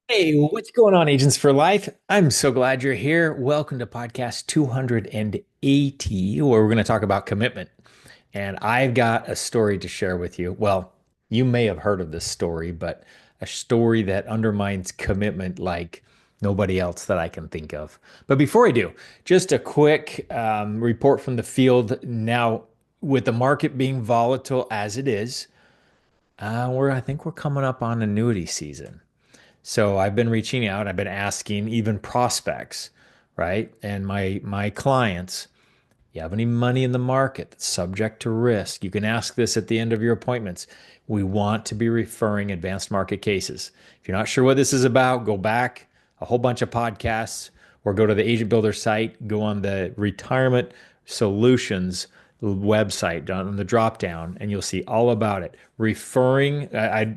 Hey, what's going on, Agents for Life? I'm so glad you're here. Welcome to podcast 280, where we're going to talk about commitment. And I've got a story to share with you. Well, you may have heard of this story, but a story that undermines commitment like nobody else that I can think of. But before I do, just a quick report from the field. Now, with the market being volatile as it is, I think we're coming up on annuity season. So I've been reaching out, I've been asking even prospects, right? And my clients, you have any money in the market that's subject to risk? You can ask this at the end of your appointments. We want to be referring advanced market cases. If you're not sure what this is about, go back a whole bunch of podcasts or go to the Agent Builder site, go on the retirement solutions website down on the drop down, and you'll see all about it. Referring,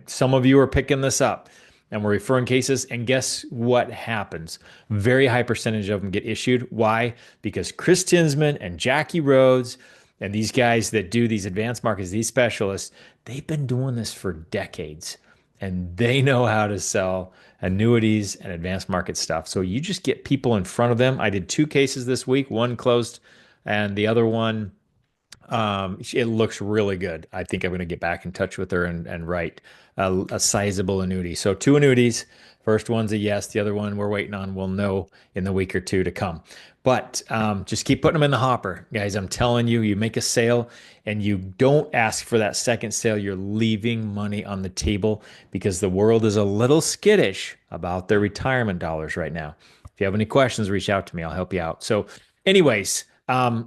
some of you are picking this up and we're referring cases. And guess what happens? Very high percentage of them get issued. Why? Because Chris Tinsman and Jackie Rhodes and these guys that do these advanced markets, these specialists, they've been doing this for decades and they know how to sell annuities and advanced market stuff. So you just get people in front of them. I did two cases this week, one closed and the other one it looks really good. I think I'm going to get back in touch with her and write a sizable annuity. So two annuities. First one's a yes. The other one we're waiting on. We'll know in the week or two to come. But just keep putting them in the hopper, guys. I'm telling you, you make a sale and you don't ask for that second sale, you're leaving money on the table because the world is a little skittish about their retirement dollars right now. If you have any questions, reach out to me. I'll help you out. So, anyways,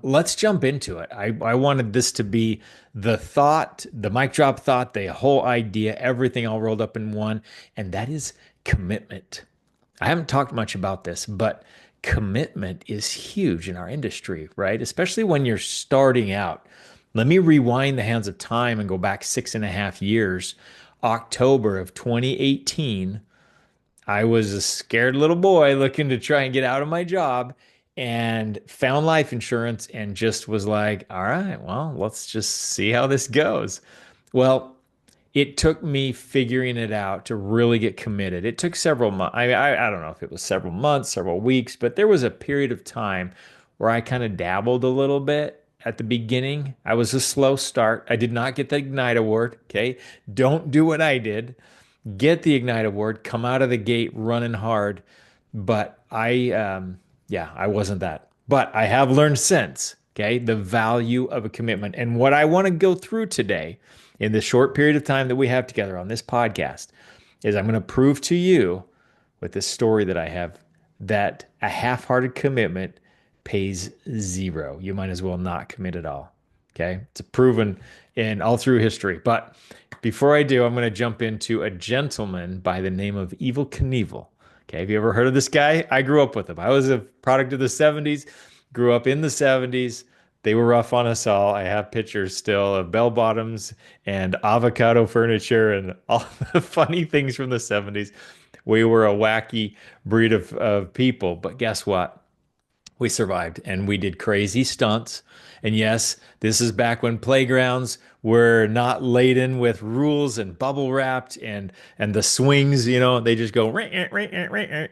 let's jump into it. I wanted this to be the thought, the mic drop thought, the whole idea, everything all rolled up in one, and that is commitment. I haven't talked much about this, but commitment is huge in our industry, right? Especially when you're starting out. Let me rewind the hands of time and go back 6.5 years. October of 2018, I was a scared little boy looking to try and get out of my job and found life insurance and just was like, all right, well, let's just see how this goes. Well, it took me figuring it out to really get committed. It took several months. I don't know if it was several months, several weeks, but there was a period of time where I kind of dabbled a little bit at the beginning. I was a slow start. I did not get the Ignite Award. Okay. Don't do what I did. Get the Ignite Award, come out of the gate running hard. But yeah, I wasn't that. But I have learned since, okay, the value of a commitment. And what I want to go through today in the short period of time that we have together on this podcast is I'm going to prove to you with this story that I have that a half-hearted commitment pays zero. You might as well not commit at all. Okay. It's proven in all through history. But before I do, I'm going to jump into a gentleman by the name of Evil Knievel. Okay. Have you ever heard of this guy? I grew up with him. I was a product of the 70s, grew up in the 70s. They were rough on us all. I have pictures still of bell bottoms and avocado furniture and all the funny things from the 70s. We were a wacky breed of people. But guess what? We survived and we did crazy stunts. And yes, this is back when playgrounds were not laden with rules and bubble wrapped and the swings, they just go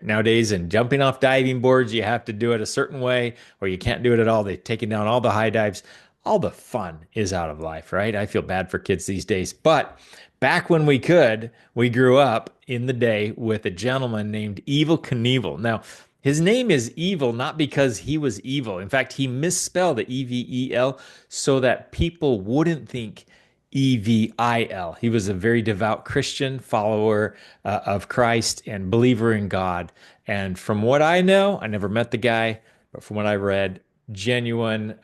nowadays. And jumping off diving boards, you have to do it a certain way or you can't do it at all. They've taken down all the high dives. All the fun is out of life, right? I feel bad for kids these days. But back when we could, we grew up in the day with a gentleman named Evil Knievel. Now, his name is Evil not because he was evil. In fact, he misspelled the Evel so that people wouldn't think Evil. He was a very devout Christian follower of Christ and believer in God. And from what I know, I never met the guy, but from what I read, genuine,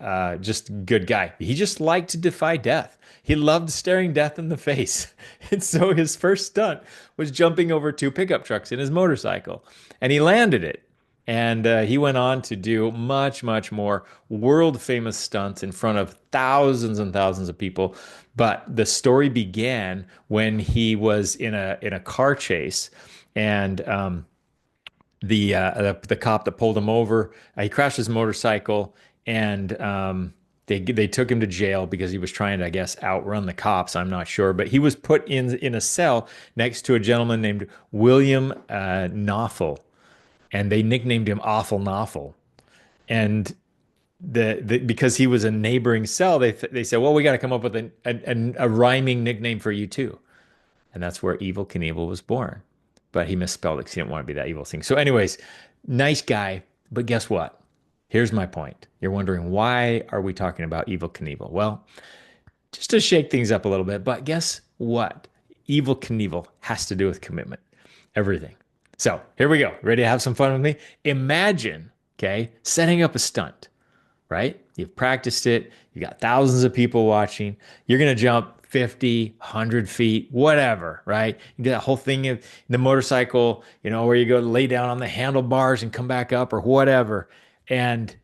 just good guy. He just liked to defy death. He loved staring death in the face. And so his first stunt was jumping over two pickup trucks in his motorcycle, and he landed it. And he went on to do much, much more world famous stunts in front of thousands and thousands of people. But the story began when he was in a car chase, and the cop that pulled him over, he crashed his motorcycle, and They took him to jail because he was trying to, I guess, outrun the cops. I'm not sure, but he was put in a cell next to a gentleman named William Knoffel, and they nicknamed him Awful Knoffel. And because he was a neighboring cell, they said, well, we got to come up with a rhyming nickname for you too. And that's where Evil Knievel was born. But he misspelled it because he didn't want to be that evil thing. So, anyways, nice guy. But guess what? Here's my point. You're wondering, why are we talking about Evil Knievel? Well, just to shake things up a little bit. But guess what? Evil Knievel has to do with commitment. Everything. So here we go. Ready to have some fun with me? Imagine, okay, setting up a stunt, right? You've practiced it. You got thousands of people watching. You're going to jump 50, 100 feet, whatever, right? You do that whole thing in the motorcycle, where you go lay down on the handlebars and come back up or whatever. And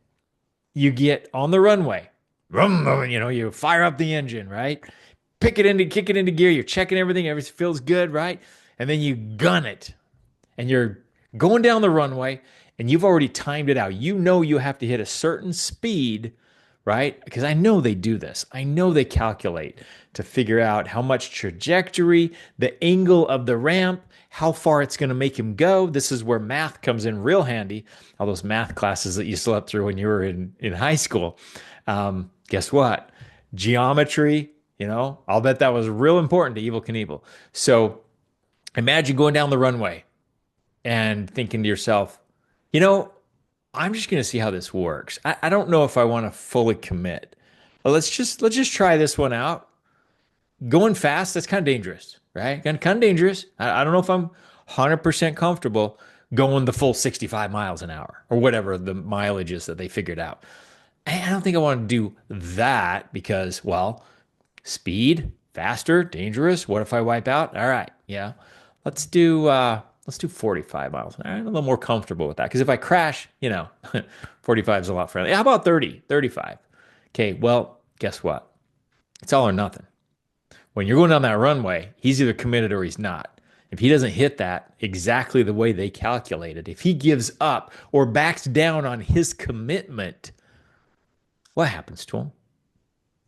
you get on the runway. You fire up the engine, right? Kick it into gear. You're checking everything. Everything feels good, right? And then you gun it and you're going down the runway and you've already timed it out. You know you have to hit a certain speed, right? Because I know they do this. I know they calculate to figure out how much trajectory, the angle of the ramp, how far it's going to make him go. This is where math comes in real handy. All those math classes that you slept through when you were in high school. Guess what? Geometry, I'll bet that was real important to Evil Knievel. So imagine going down the runway and thinking to yourself, you know, I'm just going to see how this works. I don't know if I want to fully commit. Well, let's just try this one out. Going fast, that's kind of dangerous, right? Kind of dangerous. I don't know if I'm 100% comfortable going the full 65 miles an hour or whatever the mileage is that they figured out. I don't think I want to do that because, well, speed, faster, dangerous. What if I wipe out? All right, yeah. Let's do 45 miles. I'm a little more comfortable with that because if I crash, 45 is a lot friendly. How about 30, 35? Okay, well, guess what? It's all or nothing. When you're going down that runway, he's either committed or he's not. If he doesn't hit that exactly the way they calculated, if he gives up or backs down on his commitment, what happens to him?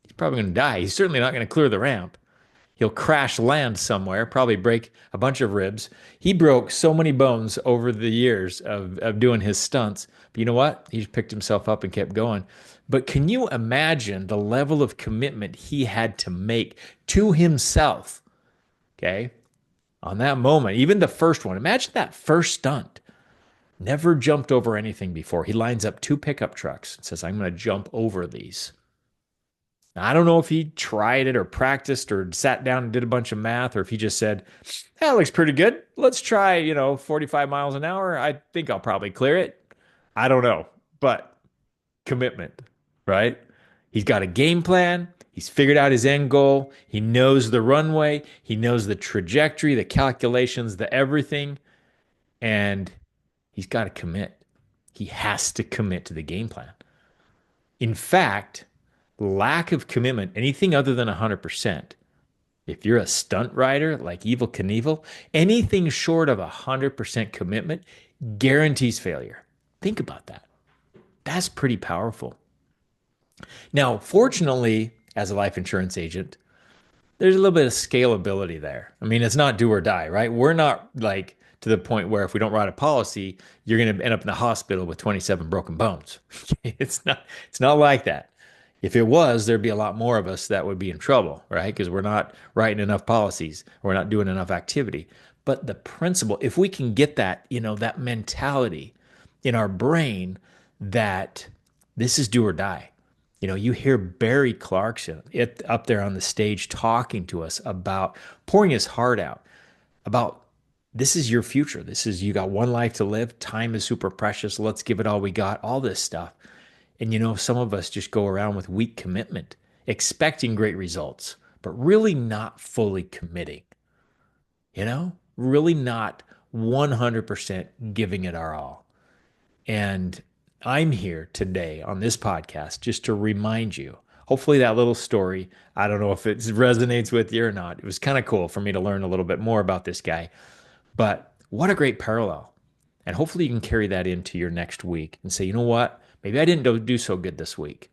He's probably going to die. He's certainly not going to clear the ramp. He'll crash land somewhere, probably break a bunch of ribs. He broke so many bones over the years of doing his stunts. But you know what? He just picked himself up and kept going. But can you imagine the level of commitment he had to make to himself? Okay. On that moment, even the first one, imagine that first stunt. Never jumped over anything before. He lines up two pickup trucks and says, I'm going to jump over these. Now, I don't know if he tried it or practiced or sat down and did a bunch of math or if he just said, that looks pretty good. Let's try, 45 miles an hour. I think I'll probably clear it. I don't know, but commitment, right? He's got a game plan. He's figured out his end goal. He knows the runway. He knows the trajectory, the calculations, the everything. And he's got to commit. He has to commit to the game plan. In fact, lack of commitment, anything other than 100%, if you're a stunt rider like Evil Knievel, anything short of 100% commitment guarantees failure. Think about that. That's pretty powerful. Now, fortunately, as a life insurance agent, there's a little bit of scalability there. I mean, it's not do or die, right? We're not like to the point where if we don't write a policy, you're going to end up in the hospital with 27 broken bones. It's not like that. If it was, there'd be a lot more of us that would be in trouble, right? Because we're not writing enough policies, we're not doing enough activity. But the principle, if we can get that, that mentality in our brain that this is do or die. You hear Barry Clarkson up there on the stage talking to us about pouring his heart out about this is your future. You got one life to live. Time is super precious. Let's give it all we got, all this stuff. And some of us just go around with weak commitment, expecting great results, but really not fully committing, really not 100% giving it our all. And I'm here today on this podcast just to remind you, hopefully that little story, I don't know if it resonates with you or not. It was kind of cool for me to learn a little bit more about this guy, but what a great parallel. And hopefully you can carry that into your next week and say, you know what? Maybe I didn't do so good this week.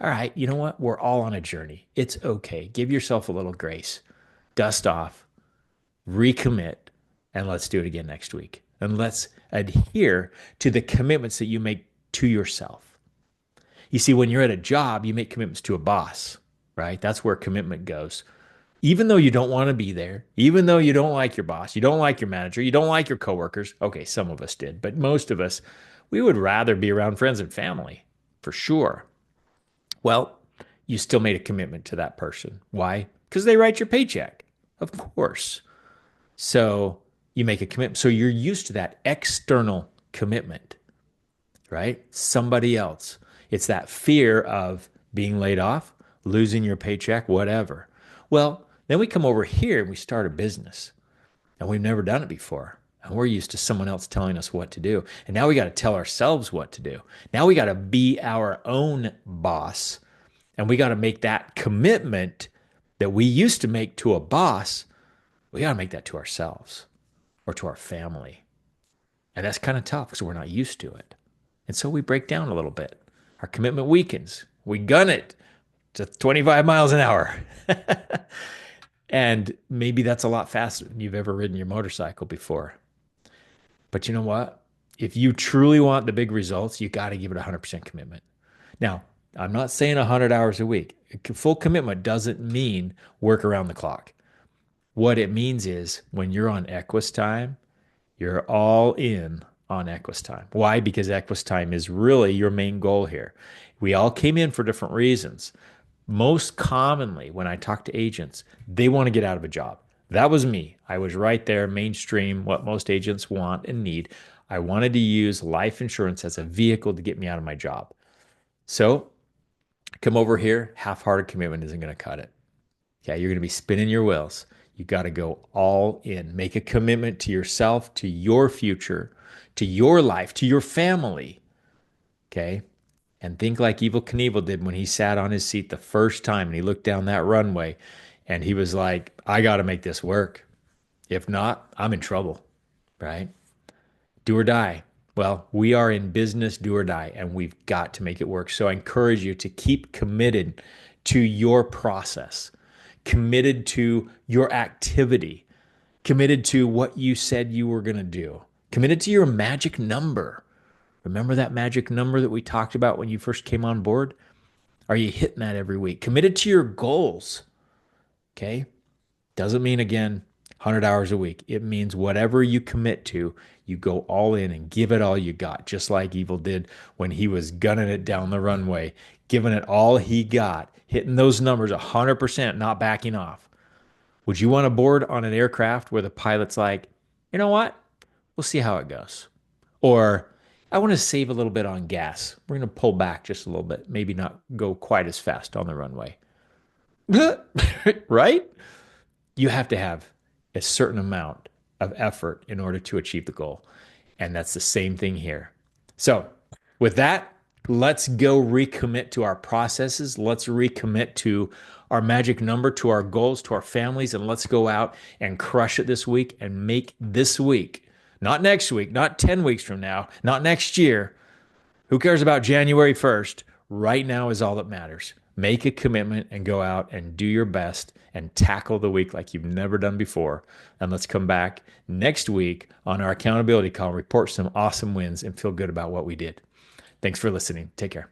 All right, you know what? We're all on a journey. It's okay. Give yourself a little grace. Dust off, recommit, and let's do it again next week. And let's adhere to the commitments that you make to yourself. You see, when you're at a job, you make commitments to a boss, right? That's where commitment goes. Even though you don't want to be there, even though you don't like your boss, you don't like your manager, you don't like your coworkers. Okay, some of us did, but most of us, we would rather be around friends and family for sure. Well, you still made a commitment to that person. Why? Because they write your paycheck, of course. So you make a commitment. So you're used to that external commitment, right? Somebody else. It's that fear of being laid off, losing your paycheck, whatever. Well, then we come over here and we start a business and we've never done it before. And we're used to someone else telling us what to do. And now we got to tell ourselves what to do. Now we got to be our own boss and we got to make that commitment that we used to make to a boss. We got to make that to ourselves or to our family. And that's kind of tough because we're not used to it. And so we break down a little bit. Our commitment weakens. We gun it to 25 miles an hour. And maybe that's a lot faster than you've ever ridden your motorcycle before. But you know what? If you truly want the big results, you got to give it 100% commitment. Now, I'm not saying 100 hours a week. Full commitment doesn't mean work around the clock. What it means is when you're on Equus time, you're all in on Equus time. Why? Because Equus time is really your main goal here. We all came in for different reasons. Most commonly, when I talk to agents, they want to get out of a job. That was me. I was right there, mainstream, what most agents want and need. I wanted to use life insurance as a vehicle to get me out of my job. So come over here, half-hearted commitment isn't going to cut it. Yeah, you're going to be spinning your wheels. You got to go all in. Make a commitment to yourself, to your future, to your life, to your family. Okay. And think like Evil Knievel did when he sat on his seat the first time and he looked down that runway and he was like, I got to make this work. If not, I'm in trouble. Right. Do or die. Well, we are in business, do or die, and we've got to make it work. So I encourage you to keep committed to your process, committed to your activity, committed to what you said you were going to do, committed to your magic number. Remember that magic number that we talked about when you first came on board? Are you hitting that every week? Committed to your goals. Okay. Doesn't mean, again, 100 hours a week. It means whatever you commit to, you go all in and give it all you got, just like Evil did when he was gunning it down the runway, giving it all he got, hitting those numbers 100%, not backing off. Would you want to board on an aircraft where the pilot's like, you know what? We'll see how it goes. Or I want to save a little bit on gas. We're going to pull back just a little bit, maybe not go quite as fast on the runway. Right? You have to have a certain amount of effort in order to achieve the goal. And that's the same thing here. So, with that, let's go recommit to our processes. Let's recommit to our magic number, to our goals, to our families, and let's go out and crush it this week and make this week, not next week, not 10 weeks from now, not next year. Who cares about January 1st? Right now is all that matters. Make a commitment and go out and do your best and tackle the week like you've never done before. And let's come back next week on our accountability call, report some awesome wins, and feel good about what we did. Thanks for listening. Take care.